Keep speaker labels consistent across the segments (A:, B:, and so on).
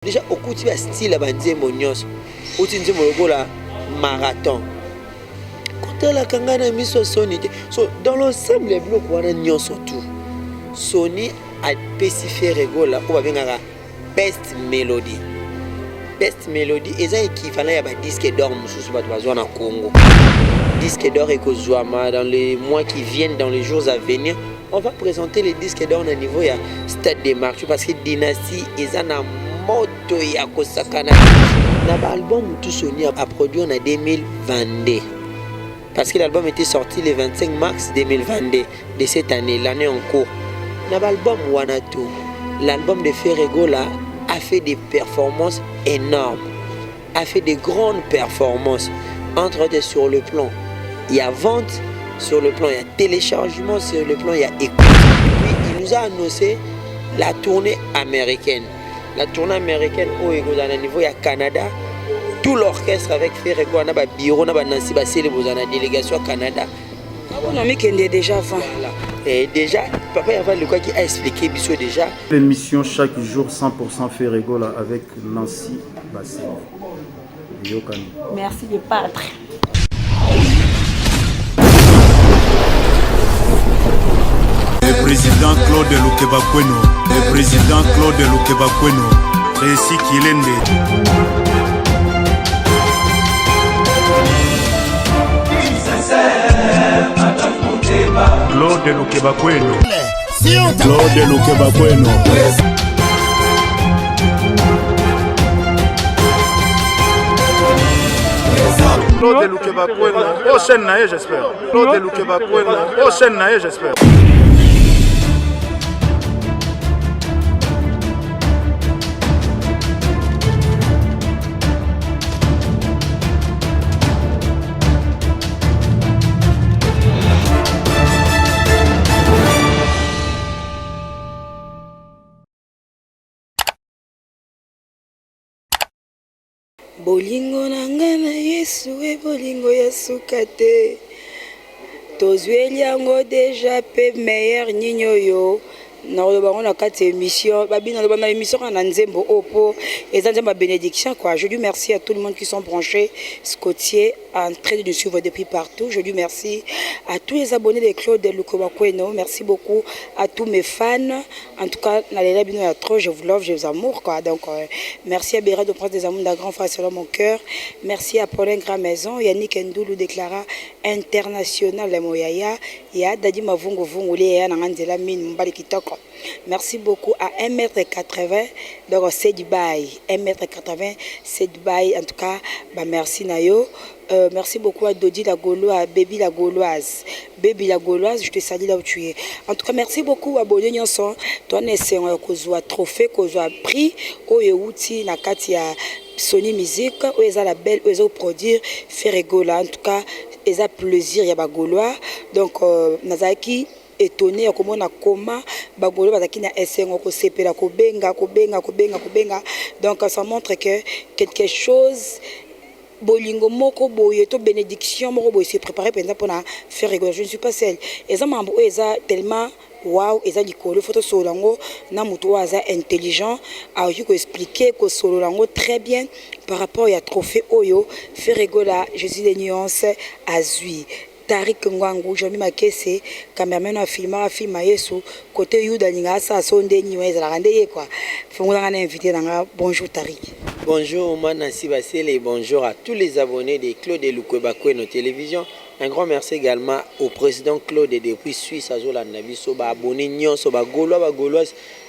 A: Déjà au côté de style bandé monios au tinzi molokola marathon quand la kangana miso Sony so dans l'ensemble les blocs wana nyonso tout Sony a spécifié regola ko babengaka best melody eza équivalent ya ba disque d'or mususu bato bazwa na Congo. Disque d'or ekozwama dans les mois qui viennent, dans les jours à venir. On va présenter les disques d'or au niveau ya Stade des Martyrs parce que Dynastie eza na moto ya kosakana na ba album tout Sony a produit en 2022 parce que l'album était sorti le 25 mars 2022 de cette année, l'année en cours. Na ba album Wanato, l'album de Ferregola a fait des performances énormes, a fait des grandes performances, entre autres sur le plan il y a vente, sur le plan il y a téléchargement, sur le plan il y a écoute. Puis il nous a annoncé la tournée américaine. La tournée américaine au niveau il y a Canada, tout l'orchestre avec Ferrego, na ba bureau, na ba Nancy Basile bozana délégation au Canada.
B: On a mis qu'il est déjà avant.
A: Voilà. Et déjà, papa Yava Luka qui a expliqué Bissot déjà.
C: L'émission chaque jour 100% Ferrego là avec Nancy Basile.
B: Merci de pâtre.
D: Le président Claude Lukebakweno, le président Claude Lukebakweno, Réci Kilende. Claude Lukebakweno, Claude Lukebakweno. Claude Lukebakweno, prochaine naïe j'espère. Claude Lukebakweno, prochaine naïe j'espère.
B: Bolingo nanga na Yesu e bolingo ya suka te tozweli yango deja pe meilleur nyinyo yo na lobango na kati émission babina lobango na émission na nzembo opo et nzembo bénédiction quoi. Je dis merci à tout le monde qui sont branchés Scotier en train de nous suivre depuis partout. Je dis merci à tous les abonnés de Claude Lukebakweno. Merci beaucoup à tous mes fans. En tout cas, Nalela Bino ya trop, je vous love, je vous amour quoi. Donc merci à Béra de Prince des Amours d'un grand frère selon mon cœur. Merci à Paulin Grand Maison, Yannick Ndoulou déclara international la moyaya ya Dadi Mavungo Vunguli ya Nangandela Mine Mbali Kitoko. Merci beaucoup à 1m80 donc c'est Dubaï 1m80 c'est Dubaï en tout cas bah merci Nayo. Merci beaucoup à Dodi la Gauloise, Baby la Gauloise, je te salue là où tu es. En tout cas, merci beaucoup à Bonne Nyonson. Toi, c'est un trophée, un prix, au Yewuti, na Katia Sony Music, où ils ont la belle, où ils ont produit Ferregola. En tout cas, ils ont plaisir, il y a Gaulois. Donc, Nazaki étonné comment on a comment bagolo bazaki na SN ko sepela ko benga. Donc, ça montre que quelque chose bolingo moko boye to bénédiction moko boye se préparer pour faire rigoler. Je ne suis pas seule. Eza mambo eza tellement wow, eza likolo photo solango na muto aza intelligent a eu ko expliquer ko solango très bien par rapport à trophée oyo faire rigoler Jésus des nuances azui. Tarik Ngwangu, Jomi Makese, cameraman a filmé Yesu, côté Yuda Ninga, ça sonde niwez la rende quoi. Faut invité dans bonjour Tarik.
A: Bonjour Nancy Basile et bonjour à tous les abonnés de Claude Lukebakweno télévision. Un grand merci également au président Claude depuis Suisse, Azola Nabiso, abonné Nyonso, Gaulois.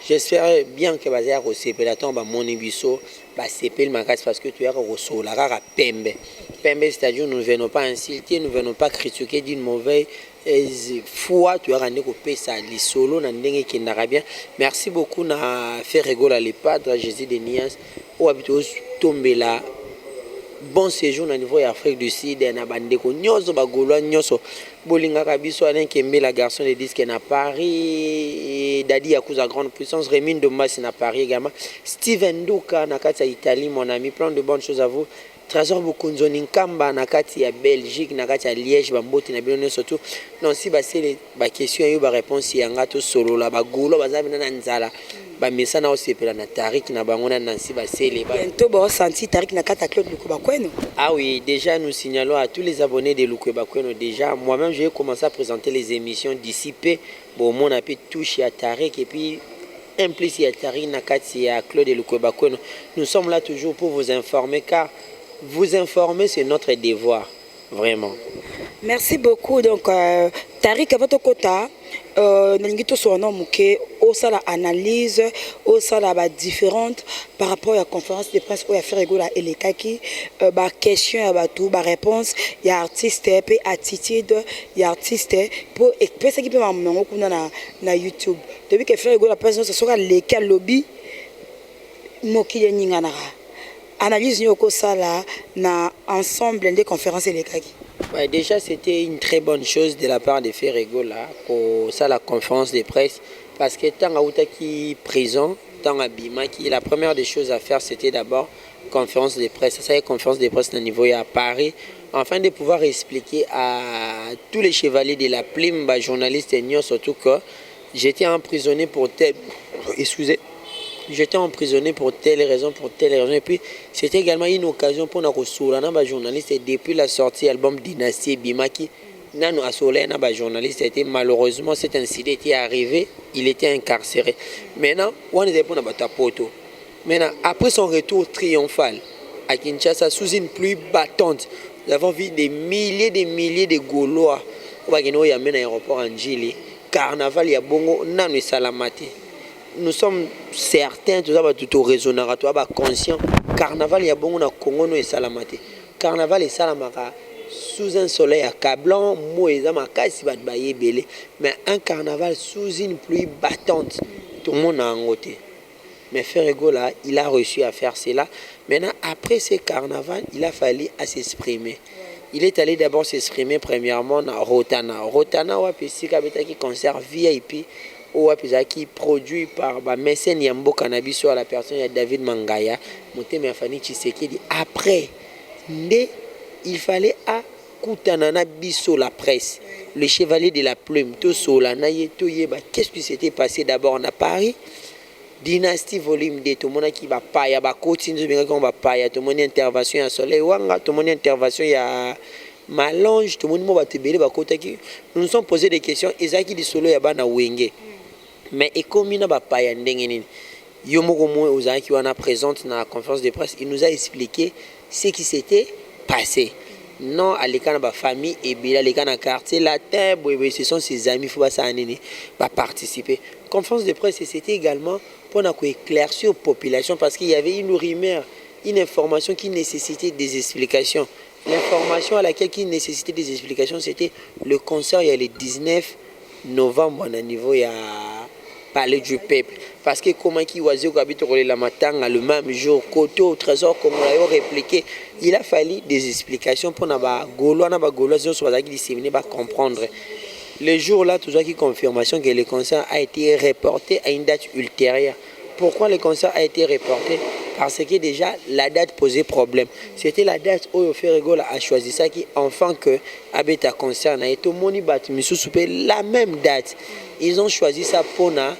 A: J'espère bien que Bazia Rosepelaton, Monibiso, Sepel Makas parce que tu as reçu la rare Pembe. Pembe, c'est-à-dire nous ne venons pas insulter, nous ne venons pas critiquer d'une mauvaise foi. Tu as rendu au pays ça, les solos, n'andenge qui n'a bien. Merci beaucoup na fait rigoler les padres, Jésus de Nias, ou habitués tomber là. Bon séjour au niveau de l'Afrique du Sud, na bandeko nyoso bagolo nyoso bolinga kabiso Alain Kembe la garçon de disque na Paris, Dadi Yakuza grande puissance, Rémine de Masse na Paris également, Steven Duka na kati Italie mon ami, plein de bonnes choses à vous. Trésor Bukunzo Ninkamba na kati ya Belgique na kati ya Liège bamboti na bino surtout non si ba c'est ba question yo ba réponse yanga to solo la bagolo bazami na nzala bamesana osepela na Tarik na bango na Nancy Basele.
B: Bientôt ba senti Tarik na kata Claude Lukweba Kweno.
A: Ah oui, déjà nous signalons à tous les abonnés de Lukweba Kweno. Déjà, moi-même je vais commencer à présenter les émissions d'ici peu. Bon, mon appui touche à Tarik et puis impliqué à Tarik na kati à Claude Lukweba Kweno. Nous sommes là toujours pour vous informer car vous informer c'est notre devoir, vraiment.
B: Merci beaucoup. Donc, Tarik, à votre côté, Nangito Soano Mouké, au sala analyse, au sala différente par rapport à la conférence de presse où il y a fait rigoler et les kaki, question, tout, réponse, il y a artiste, puis attitude, il y a artiste, pour expliquer ce qui peut m'amener na YouTube. Depuis que fait rigoler la personne, ce sera les cas lobby, Moki Yaningana. Analyse Nyoko Sala na ensemble des conférences et les kaki.
A: Ouais, déjà, c'était une très bonne chose de la part de Ferrego là, pour ça la conférence de presse, parce que tant à qui présent, tant à Bima, qui la première des choses à faire, c'était d'abord conférence de presse. Ça, c'est conférence de presse au niveau à Paris, afin de pouvoir expliquer à tous les chevaliers de la plume, journalistes et surtout que j'étais emprisonné pour tel, excusez. J'étais emprisonné pour telle raison, et puis c'était également une occasion pour nous soulager les journalistes. Et depuis la sortie de l'album Dynastie Bimaki, nous avons soulagé les journalistes. Malheureusement, cet incident était arrivé, il était incarcéré. Maintenant, on est pour notre poto. Maintenant, après son retour triomphal à Kinshasa, sous une pluie battante, nous avons vu des milliers de Gaulois qui ont été amenés à l'aéroport Angili. Carnaval, il y a bongo, nanu salamati. Nous sommes certains, tout ça va tout raisonnable, tout ça conscient. Carnaval, il y a bon, on a Congo, nous et Salamate. Carnaval et Salamaka, sous un soleil accablant, mais un carnaval sous une pluie battante, tout le monde a engoté. Mais Ferrego là, il a réussi à faire cela. Maintenant, après ce carnaval, il a fallu s'exprimer. Il est allé d'abord s'exprimer premièrement à Rotana. Rotana, qui conserve VIP. Qui produit par mécène Yambo Cannabis sur la personne de David Mangaya, Motema Fani Tshisekedi. Après, il fallait à Koutanana Bisso la presse, le chevalier de la plume, tout cela, qu'est-ce qui s'était passé d'abord à Paris? Dynastie volume 2, tout le monde qui va pas, il y a pas coaching, tout le monde va pas, tout le monde intervention à Soleil Wanga, tout le monde intervention il y a Malange, tout le monde va te béler, nous nous sommes posé des questions, Ezaki di solo ya bana wenge. Mais et comme il n'a pas yandengeni, Yomogomo Ozaki wana présente dans la conférence de presse, il nous a expliqué ce qui s'était passé. Non, à l'écran de la famille et bien l'écran de quartier latin, ce sont ses amis, il faut pas participer. Conférence de presse, c'était également pour éclaircir aux populations parce qu'il y avait une rumeur, une information qui nécessitait des explications. L'information à laquelle il nécessitait des explications, c'était le concert il y a le 19 novembre à niveau il y a Palais du Peuple. Parce que comment qui oisait au habite la matanga le même jour, côté au trésor comme on l'a répliqué, il a fallu des explications pour n'aba Gaulois soit disséminé comprendre. Le jour là, toujours qui confirmation que le concert a été reporté à une date ultérieure. Pourquoi le concert a été reporté? Parce que déjà la date posait problème. C'était la date où le Ferrego a choisi ça qui enfin que Abeta concert a été la même date. Ils ont choisi ça pour na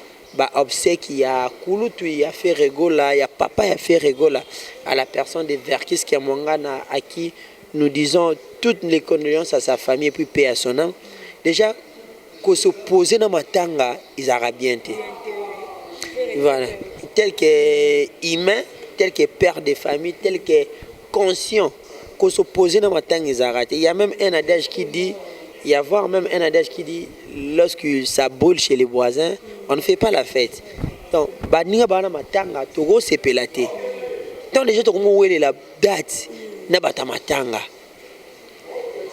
A: obsèque il y a Kulutu il y a Ferrego là, il y a papa il y a Ferrego là à la personne de Verkis qui a Mongana à qui nous disons toutes les condoléances à sa famille et puis paix à son âme. Déjà qu'on se posait dans matanga ils auraient bien été. Voilà, tel que humain, tel que père de famille, tel que conscient, qu'on se posait dans ma tête, ils arrêtent. Il y a même un adage qui dit, lorsque ça brûle chez les voisins, on ne fait pas la fête. Donc, badninga bana matanga, togo c'est pelaté. Donc les gens ont comment la date, na bata matanga.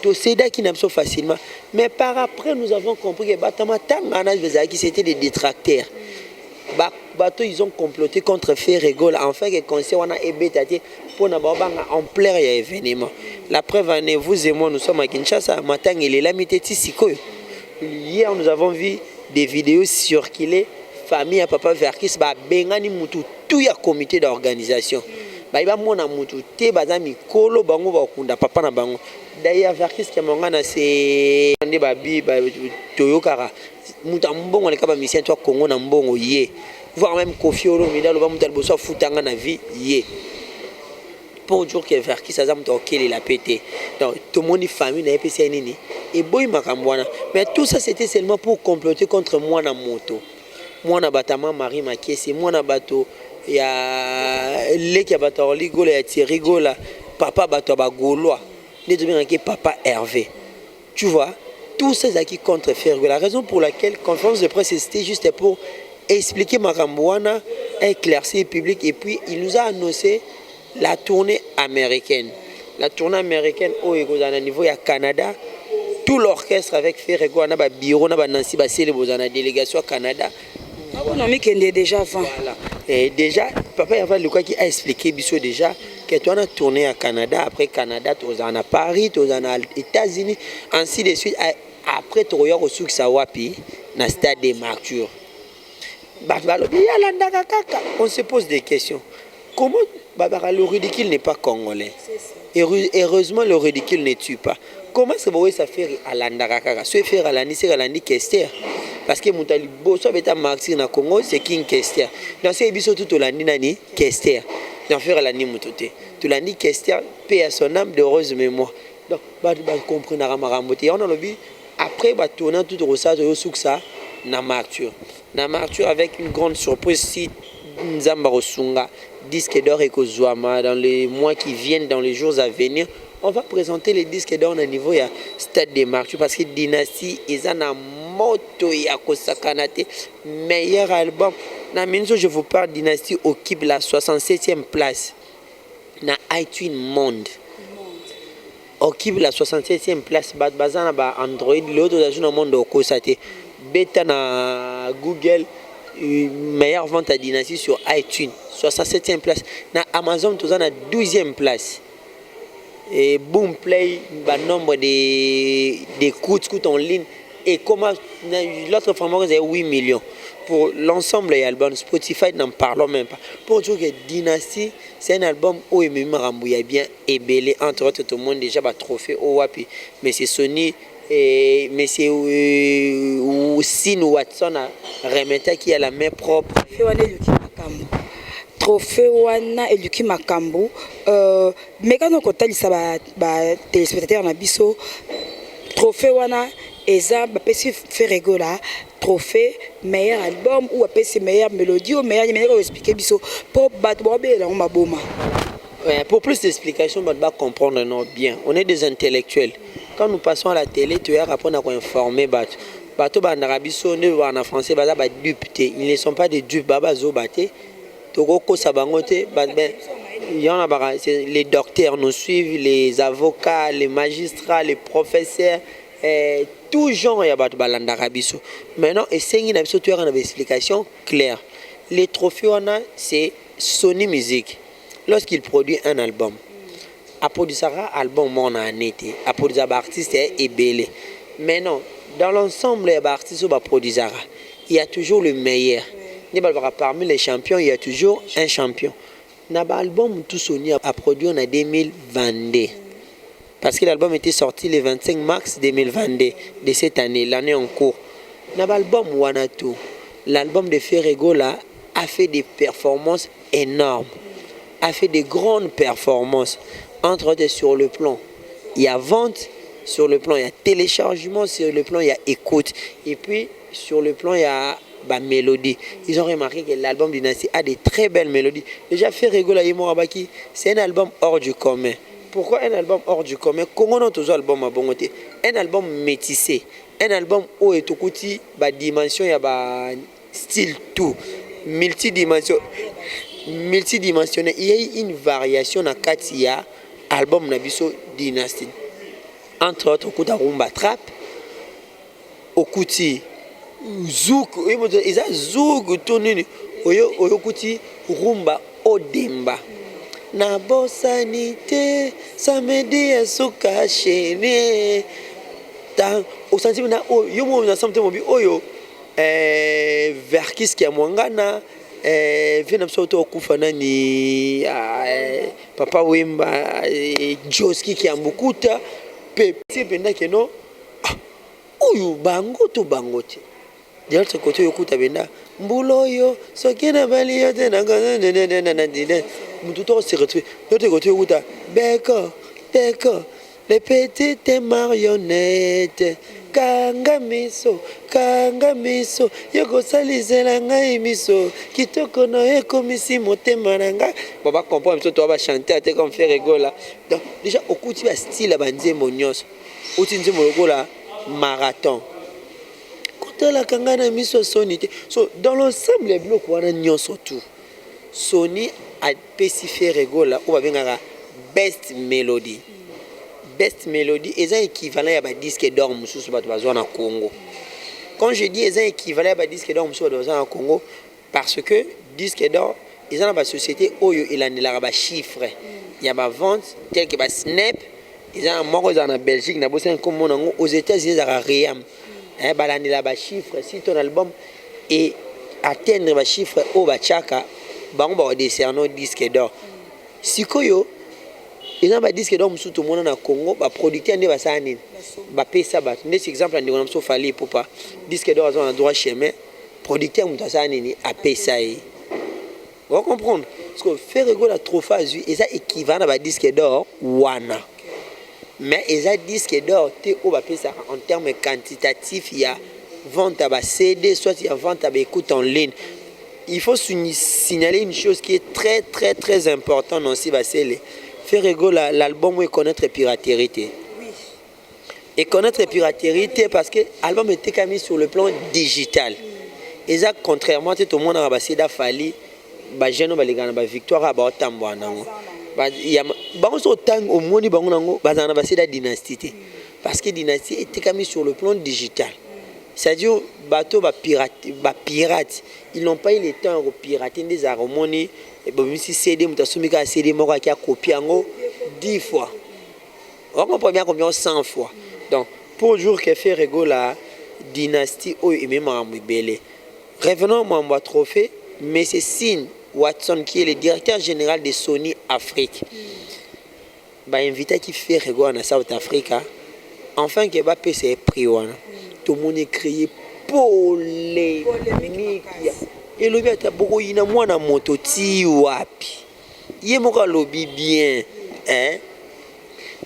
A: To seda qui n'aime pas facilement. Mais par après, nous avons compris que bata matanga, qui c'était des détracteurs. Bateau ils ont comploté contre Ferrego enfin que conseil on a ébétaté pour n'avoir en plein événement. La preuve en est vous et moi nous sommes à Kinshasa matin il est là miteti siko. Hier nous avons vu des vidéos circuler famille à papa Verkis ba bengani mutu tout ya comité d'organisation. Ba iba mona mutu te bazami kolo bango ba kunda papa na bango. D'ailleurs Verkis qui mongana c'est ande ba bi ba toyokara muta mbongo le kaba mission to Congo na mbongo ye voire même Kofi Olomide loba mutal boso futanga na vie ye pour dire que vers qui ça zam to kele la pété donc tout le monde famille na epesi nini et boy makambwana mais tout ça c'était seulement pour comploter contre moi na moto moi na batama Marie Makesi moi na bato ya leki ya bato ligola ya tirigola papa bato ba gaulois ne devient que papa Hervé tu vois tout ça qui contre faire la raison pour laquelle conférence de presse c'était juste pour expliquer Makambwana éclaircir le public et puis il nous a annoncé la tournée américaine. La tournée américaine au niveau du Canada, tout l'orchestre avec Ferrego, on a bureau, on a Nancy Bassel, on a délégation au Canada.
B: On a mis qu'il est déjà avant.
A: Voilà. Et déjà, papa Lucas qui a expliqué déjà que tu as tourné à Canada, après Canada, tu es à Paris, tu es aux États-Unis, ainsi de suite. Après, tu es au Souk-Sawapi, dans le stade des Martyrs. On se pose des questions. Comment le ridicule n'est pas congolais? Heureusement, le ridicule ne tue pas. Comment ça fait à l'Andarakaka? Se faire à l'Ani, c'est à l'Ani Kester. Parce que Moutali Bosso est un martyr dans le Congo, c'est King Kester. Dans ce épisode, tout l'Ani Nani Kester. Dans faire à l'Ani Moutoté. Tout l'Ani Kester, paix à son âme d'heureuse mémoire. Donc, comprendre Ramaramboté. On a le but, après, tourner tout au ça, au Souksa, na martyr. Na martyr avec une grande surprise si Nzamba Rosunga. Disque d'or et Kozouama dans les mois qui viennent, dans les jours à venir, on va présenter les disques d'or au niveau de Stade des Martyrs parce que Dynasty est un moto ya kosakanate meilleur album. Na minzo je vous parle Dynasty occupe la 67e place na iTunes monde. Occupe la 67e place bazana ba Android l'autre dans le monde okosate beta na Google. Meilleure vente à Dynasty sur iTunes, 67e place. Na Amazon, tu as la 12e place. Et Boomplay, le nombre d'écoutes en ligne. Et comment l'autre format, c'est 8 millions. Pour l'ensemble des albums, Spotify, n'en parlons même pas. Pour dire que Dynasty, c'est un album où il y a bien ébélé. Entre autres, tout le monde déjà un trophée au Wapi. Mais c'est Sony. Et M. Sin Watson a remis qui a la main propre.
B: Trophée wana Eluki Makambo. Mais quand on compte les téléspectateurs na biso, trophée wana eza ba pesi Ferrego là, trophée meilleur album ou pesi meilleure mélodie ou meilleur expliquer biso pour battre la maboma.
A: Pour plus d'explications, on va comprendre bien. On est des intellectuels. Quand nous passons à la télé, tu as rapport à informer Bato. Bato en Arabie Saoudite ou en français, ils sont dupes. Ils ne sont pas des dupes. Baba Zobate, Togoko Sabangote, les docteurs nous suivent, les avocats, les magistrats, les professeurs, tout genre il y a Bato en Arabie Saoudite. Maintenant, essayez de avoir une explication claire. Les trophées, c'est Sony Music. Lorsqu'il produit un album, Apodisara album mon en été, Apodisara artiste est belé. Mais non, dans l'ensemble des artistes Apodisara, il y a toujours le meilleur. Parmi les champions, il y a toujours un champion. L'album tout Sony a produit en 2022. Parce que l'album était sorti le 25 mars 2022 de cette année, l'année en cours. L'album Wanato, l'album de Ferrego là, a fait des performances énormes. A fait des grandes performances. Entre autres, sur le plan, il y a vente, sur le plan, il y a téléchargement, sur le plan, il y a écoute. Et puis, sur le plan, il y a mélodie. Ils ont remarqué que l'album Dynasty a des très belles mélodies. Déjà, Ferrego là, c'est un album hors du commun. Pourquoi un album hors du commun? Comment on a toujours un album à bon côté? Un album métissé. Un album où il y a des dimensions, il y a style tout. Multidimensionnel. Il y a eu une variation dans Katia, album Nabiso Dynasty. Entre autres, au rumba trap, au kuti zouk, ils ont zouk tourné, au kuti rumba odemba. Na bosanité, ça me dit à se cacher. Au sentiment na yo mo na samte mo bi oyo verkis ki amwangana. Vena msoto okufa nani Papa Wemba Joski Kiambukuta pepe penda keno uyu bango to bangote de l'autre côté yokuta benda Mbouloyo, Sokina Balio, Moutou se retrouve. L'autre côté, Beko, les petites marionnettes. Kanga miso, yoko salizela ngai miso, kitoko no ekomisi motema nanga. On va comprendre, toi va chanter, t'es comme faire rigoler. Donc déjà au coup tu vas style banze monyos, au tinze molokola marathon. Quand la kanga na miso sonité. So dans l'ensemble les blocs wana nyonso tout. Sony a spécifié rigoler, on va venir best melody. Best Melody est un équivalent à un disque d'or en Congo. Quand je dis un équivalent à un disque d'or en Congo, parce que disque d'or, ils ont une société où il y a un chiffre. Il y a une vente telle que Snap, ils ont un mort en Belgique, aux États-Unis, il y a un réam. Il y a un chiffre. Si ton album est atteindre un chiffre au Bachaka, on va décerner un disque d'or. Si ils ont dit que dans tout le monde au Congo, les producteurs ne sont pas payés. Par exemple, on a fallu pour pas disque d'or dans un droit chemin, les producteurs ne sont pas payés. Vous comprenez? Parce que faire rigoler la trophée, ils ont équivalent à disque d'or, wana. Mais ils ont disque d'or, en termes quantitatifs, il y a vente à CD, soit il y a vente à écoute en ligne. Il faut signaler une chose qui est très très très importante aussi, faire rigoler l'album et connaître la piraterie. Oui. Et connaître la piraterie parce que l'album était quand même sur le plan digital. Et ça, contrairement à tout le monde a passé d'affalie, jeune ba ligana ba victoire a ba tambo nango. Il y a autant au monde bango nango ba na passé da dynastie. Parce que dynastie était quand même sur le plan digital. C'est-à-dire bateau ba pirate, ils n'ont pas eu le temps de pirater des harmonies. Et bon, si CD, mutasumika CD moko qui a copié en 10 fois. On comprend bien combien 100 fois. Donc pour jour que fait rigoler la dynastie ou même en belé. Revenons à mon trophée, mais c'est Sin Watson qui est le directeur général de Sony Afrique. Bah invité qui fait rigoler en South Africa. Enfin que va payer ses prix wana. Tout le monde est crié polémique. Et le bien beaucoup ina mwana moto ti wapi. Yé moka lobby bien, hein.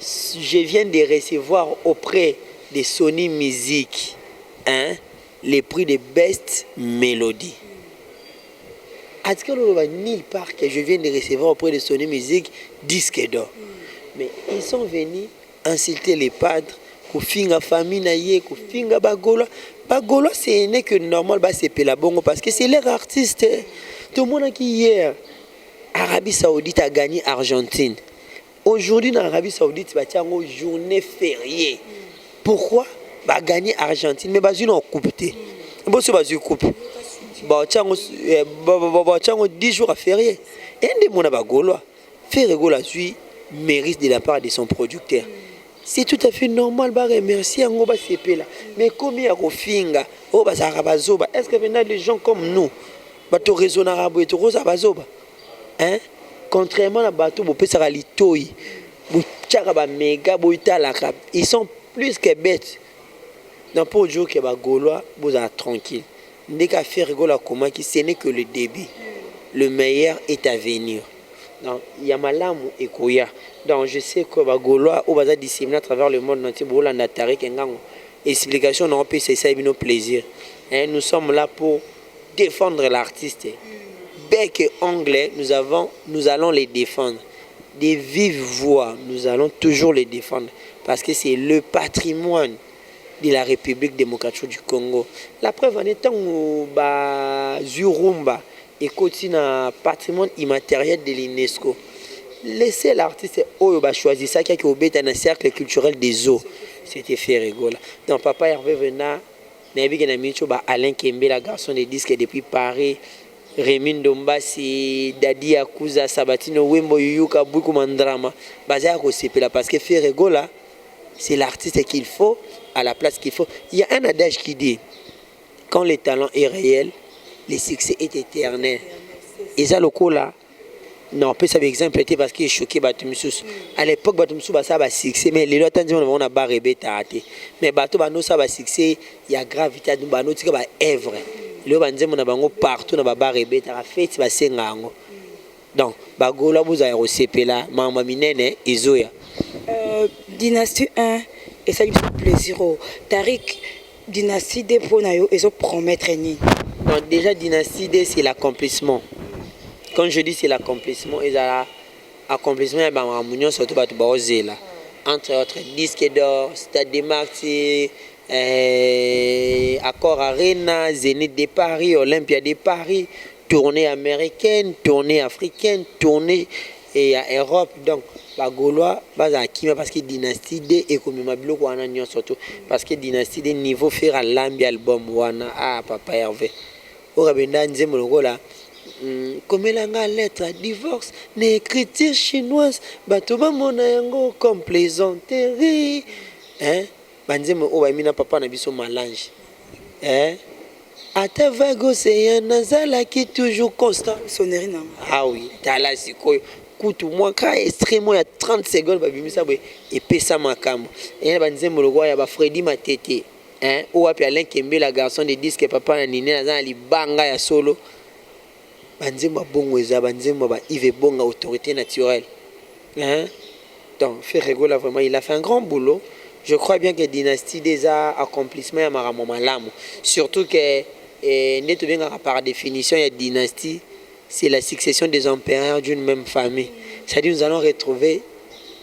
A: Je viens de recevoir auprès de Sony Music, hein, les prix de Best Melody. Est-ce que nulle part que je viens de recevoir auprès de Sony Music disque d'or. Mais ils sont venus insulter les padres, kufinga famille naie, kufinga bagola. Bagola c'est n'est que normal bah c'est la bongo parce que c'est leur artiste. Tout le monde qui hier Arabie Saoudite a gagné Argentine. Aujourd'hui dans l'Arabie Saoudite bah tiens une journée fériée. Pourquoi? Bah gagner Argentine mais bah une coupé. Bon c'est bah une coupe. Bah tiens 10 jours à férié. Et des monde bagola fait rigoler lui mérite de la part de son producteur. C'est tout à fait normal de remercier en Oba Sepela. Mais comme il y a Rofinga, Oba Zarabazoba, est-ce que maintenant les gens comme nous, bateau raison arabe et tout rosa bazoba, hein? Contrairement à bateau, vous pouvez litoy, vous tcharaba méga, vous ils sont plus que bêtes. Donc pour dire que les Gaulois, vous êtes tranquille. Dès qu'à faire rigoler comment qui ce n'est que le début. Le meilleur est à venir. Donc il y a Malamu et Koya. Donc je sais que les Gaulois ou les disséminés à travers le monde entier pour la Nathalie explication non plus c'est ça nos plaisir. Nous sommes là pour défendre l'artiste. Bec et anglais, nous allons les défendre. Des vives voix, nous allons toujours les défendre parce que c'est le patrimoine de la République démocratique du Congo. La preuve en étant où Zurumba et continue un patrimoine immatériel de l'UNESCO. Laissez l'artiste choisir ça qui est au bête dans un cercle culturel des eaux. C'était fait rigoler. Donc papa Hervé Vena, Alain Kembe, la garçon des disques depuis Paris, Rémin Dombasi, Dadi Akuza, Sabatino, Wembo Yuyuka, Boukou Mandrama, Bazar Osepela, parce que fait rigoler, c'est l'artiste qu'il faut, à la place qu'il faut. Il y a un adage qui dit, quand le talent est réel, le succès est éternel. Et ça, le coup là, non, peut ça exemple parce qu'il est choqué Batumsus. À l'époque, Batumsus ça va succès, mais les autres disent on a barré bêta. Mais Bato Bano ça va succès, il y a gravité, Bano tika ba œuvre. le banzembo na bango partout na babar ebetaka feti basenga yango donc bagolo bozala kosepela mama minene ezoya.
B: Dynastie 1 et ça lui fait plaisir. Tariq, Dynastie 2 pour Nayo, ils ont promettre ni.
A: Donc déjà Dynastie 2 c'est l'accomplissement. Quand je dis c'est l'accomplissement, ils ont l'accomplissement et ben amunion surtout ba là. Entre autres disque d'or, Stade des Martyrs, Accor Arena, Zénith de Paris, Olympia de Paris, tournée américaine, tournée africaine, tournée et à Europe. Donc la Gaulois baza kima parce que Dynastie 2 et comme ma bloc wana nyon surtout parce que Dynastie 2 niveau faire à l'ambi album wana papa Hervé orabenda nzembo lokola comme la lettre divorce n'écriture chinoise bato bamona yango comme plaisanterie banzembo o mina papa na biso malange ata vague océan nazala qui toujours constant
B: sonnerie na
A: oui tala sikoyo kutu mwaka extrêmement ya 30 secondes babimisa boye epesa makambo ena banzembo lokwa ya ba Freddy Matete ou wapi Alain Kembe la garçon de disque papa na nine na libanga ya solo banzembo bongo eza banzembo ba Yves Bonga autorité naturelle donc Ferrego là vraiment il a fait un grand boulot. Je crois bien que Dynastie des accomplissement ya maramo malamu surtout que neto benga par définition ya dynastie c'est la succession des empereurs d'une même famille. C'est-à-dire nous allons retrouver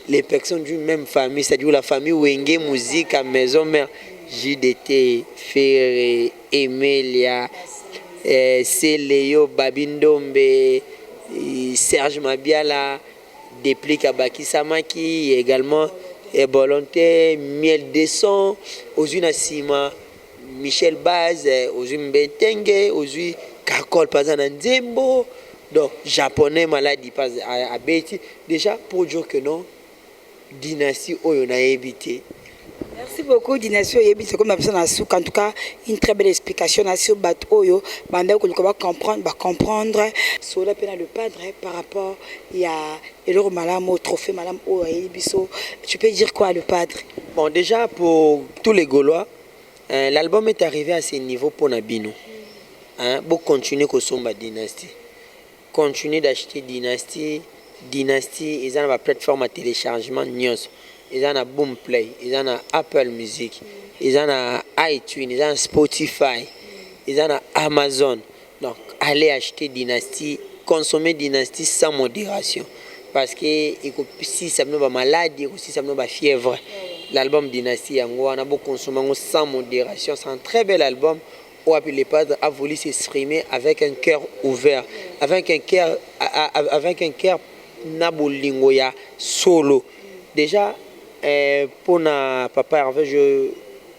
A: les personnes d'une même famille, c'est-à-dire la famille Wenge Musique à Maison Mère, JDT, Ferré, Emelia, Céléo, Babindombe, Serge Mabiala, Déplique à Bakisamaki, également Volonté, Miel Desson, Ozuna Sima, Michel Baz, Ozun Bentenge, Ozui Kakol Pazana Nzembo. Donc, japonais maladie pas à Betty. Déjà, pour dire que non, Dynastie on a évité.
B: Merci beaucoup, Dynastie Oyebite, comme en tout cas, une très belle explication sur Batoyo. Maintenant, qu'on va comprendre sur la peine le padre par rapport à l'euro malam au trophée malam au Oyebiso. Tu peux dire quoi, le padre?
A: Bon, déjà, pour tous les Gaulois, l'album est arrivé à ce niveau pour Nabino. Pour continuer que somba Dynastie. Continuer d'acheter Dynastie, ils ont la plateforme à téléchargement News, ils ont Boomplay, ils ont Apple Music, ils ont iTunes, ils ont Spotify, ils ont Amazon. Donc, allez acheter Dynastie, consommer Dynastie sans modération. Parce que si ça me va maladie, si ça me va fièvre, l'album Dynastie, on a beau consommer sans modération, c'est un très bel album. Où les padres a voulu s'exprimer avec un cœur ouvert, avec un cœur nabolingoya solo. Déjà, pour papa Hervé, je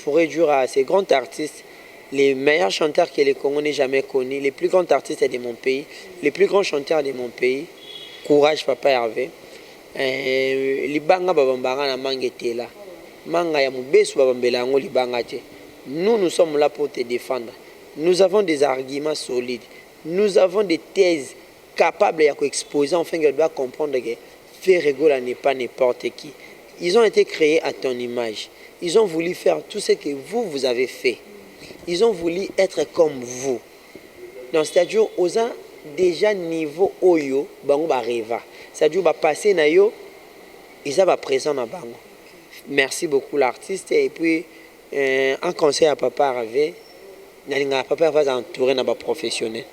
A: pourrais dire à ces grands artistes, les meilleurs chanteurs que les Congolais n'aient jamais connus, les plus grands artistes de mon pays, les plus grands chanteurs de mon pays, courage papa Hervé. Libanga babambanga na mangetela, manga ya mubesu babambela ngo libanga te. Nous sommes là pour te défendre. Nous avons des arguments solides. Nous avons des thèses capables d'exposer. Enfin, on doit comprendre que Ferrego n'est pas n'importe qui. Ils ont été créés à ton image. Ils ont voulu faire tout ce que vous avez fait. Ils ont voulu être comme vous. Donc, c'est-à-dire, aux gens déjà niveau Oyo, bango ba reva. C'est-à-dire, ba passer na yo, ils ont présent na bango. Merci beaucoup l'artiste et puis un conseil à papa Hervé, papa va entourer nos professionnels.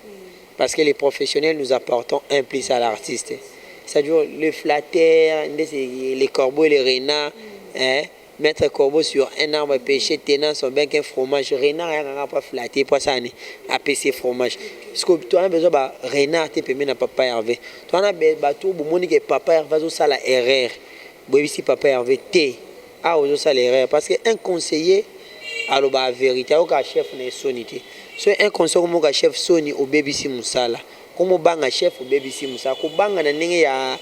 A: Parce que les professionnels nous apportons un plus à l'artiste. C'est-à-dire les flatteurs, les corbeaux et les renards, mettre corbeau sur un arbre à pêcher, tenant son bec un fromage. Renard n'a pas flatté, pas ça, à pêcher fromage. Parce que tu as besoin de renard, tu peux mettre papa Hervé. Tu as besoin de papa Hervé, ça la erreur. Si papa Hervé, l'erreur parce qu'un conseiller a la vérité au chef n'est sonité so un conseiller comme chef soni au BBC musala comme banga chef au BBC musala ko banga na ndenge ya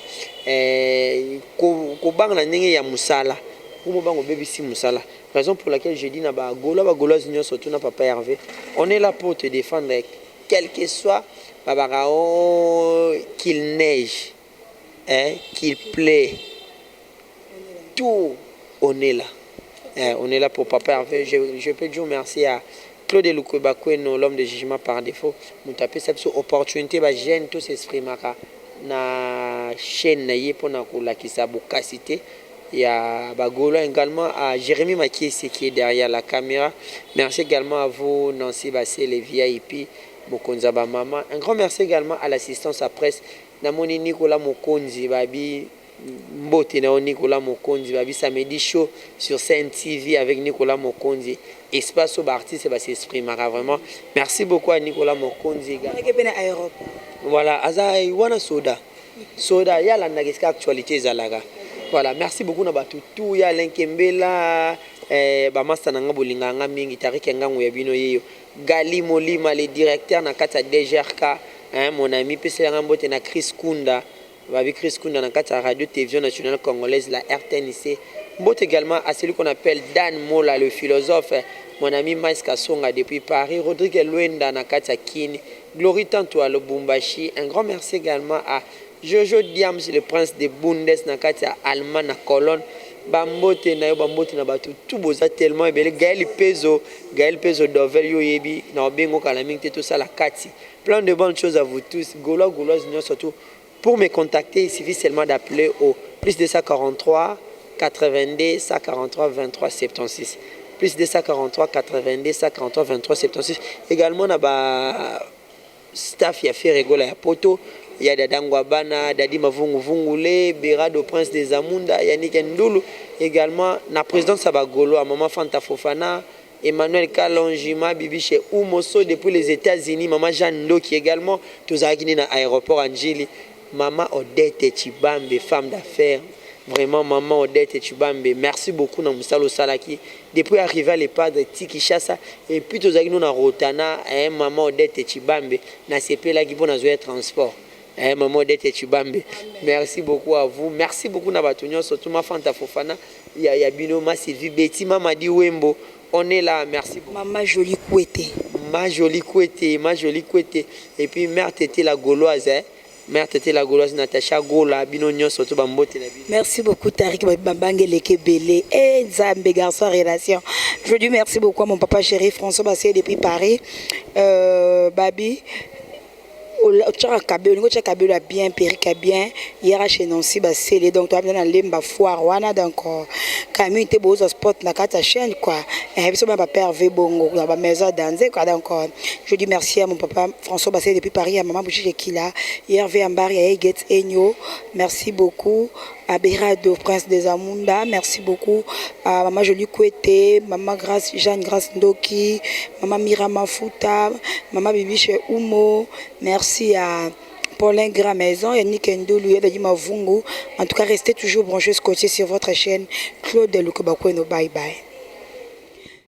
A: ko banga na ndenge ya musala comme banga au BBC musala raison pour laquelle je dis na ba golo union surtout na papa Hervé on est là pour te défendre quel que soit qu'il neige qu'il plaît tout on est là. On est là pour papa Hervé. Je peux dire merci à Claude Lukwebakwe, l'homme de jugement par défaut, nous tapons cette opportunité, bah gêne tous ces maka na chaîne naie pour na la qui s'abocacité. Il y a Bagolo également à Jérémy Makiesi qui est derrière la caméra. Merci également à vous, Nancy Bassé, les VIP, Mokonza Maman. Un grand merci également à l'assistance à presse. Namoni Nicolas Mokonzi, Babi. Mbote na Nicolas Mokonzi babi samedi show sur CNTV avec Nicolas Mokonzi. Espace au artiste va s'exprimera vraiment. Merci beaucoup à Nicolas Mokonzi. Voilà, azai wana soda. Soda ya la nageska actualité zalaga. Voilà, merci beaucoup na batu tout ya Lenkembela ba master nanga bolinga nga mingi tariki ngangu ya bino yeyo. Gali Molima le directeur na kata DGRK, mon ami PC Ngambote na Chris Kunda. Avec Chris Kunda dans la radio télévision nationale congolaise, la RTNC. Mbote également à celui qu'on appelle Dan Mola, le philosophe, mon ami Maïs Kassonga depuis Paris, Rodrigue Luenda dans la Kini, Glory Tanto à Lubumbashi. Un grand merci également à Jojo Diams, le prince de Bundes, dans la Allemagne, à Cologne. Bambote na yo bambote na batu tout boza tellement ebele Gaël Pezo Dovel yo yebi na bengo kala mingi tout ça la kati. Plein de bonnes choses à vous tous. Golo surtout. Pour me contacter, il suffit seulement d'appeler au plus 243 82 143 23 76. Plus 243 82 143 23 76. Également, on a staff qui a fait rigoler à Poto. Il y a Dadangwabana, Dadi Mavungu Vungule, Berado Prince des Amunda, Yannick Ndoulou. Également, la présidente Sabagolo, à Maman Fanta Fofana, Emmanuel Kalonjima, Bibi chez Oumoso depuis les États-Unis, Maman Jeanne Do qui également, tous à l'aéroport Angeli. Maman Odette Chibambe, femme d'affaires. Vraiment, maman Odette Chibambe. Merci beaucoup dans Moussalo Salaki. Depuis arriver à l'EHPAD de Tikishasa, et puis tous nous na Rotana, maman Odette Chibambe, na CP là qui vont dans le transport. Maman Odette Chibambe. Merci beaucoup à vous. Merci beaucoup na Batunyo, surtout ma Fanta Fofana. Il y a Binoma Sylvie Betty, Maman Di Wembo. On est là, merci beaucoup.
B: Maman Jolie Kouete.
A: Ma jolie Kouete. Et puis mère Tété la Gauloise, Mère Tété la Gauloise Natacha Gola Binonyo surtout Bambote la Bino.
B: Merci beaucoup Tariq Babangele Kebele et Nzambe garçon relation. Je dis merci beaucoup à mon papa chéri François Bassé depuis Paris. Babi Tchara Kabelo, Ngo Tchara Kabelo a bien, Périca bien, hier chez Nancy Bassé, donc tu as bien allé mba foire, wana donc Camille était beau au sport na kata chaîne quoi. Et puis ma père veut bongo dans ma maison danser quoi donc. Je dis merci à mon papa François Bassé depuis Paris, à maman Bouchi Kila, hier veut Ambari à Eget Enyo. Merci beaucoup à Berado Prince des Amunda, merci beaucoup à maman Jolie Kouete, maman Grace Jeanne Grace Ndoki, maman Mira Mafuta, maman Bibi chez Oumo. Merci à Paulin Grand Maison, Yannick Ndoulou, Yadadi Mavungu. En tout cas, restez toujours branchés, scotchés sur votre chaîne Claude Lukwebakwe. Bye bye.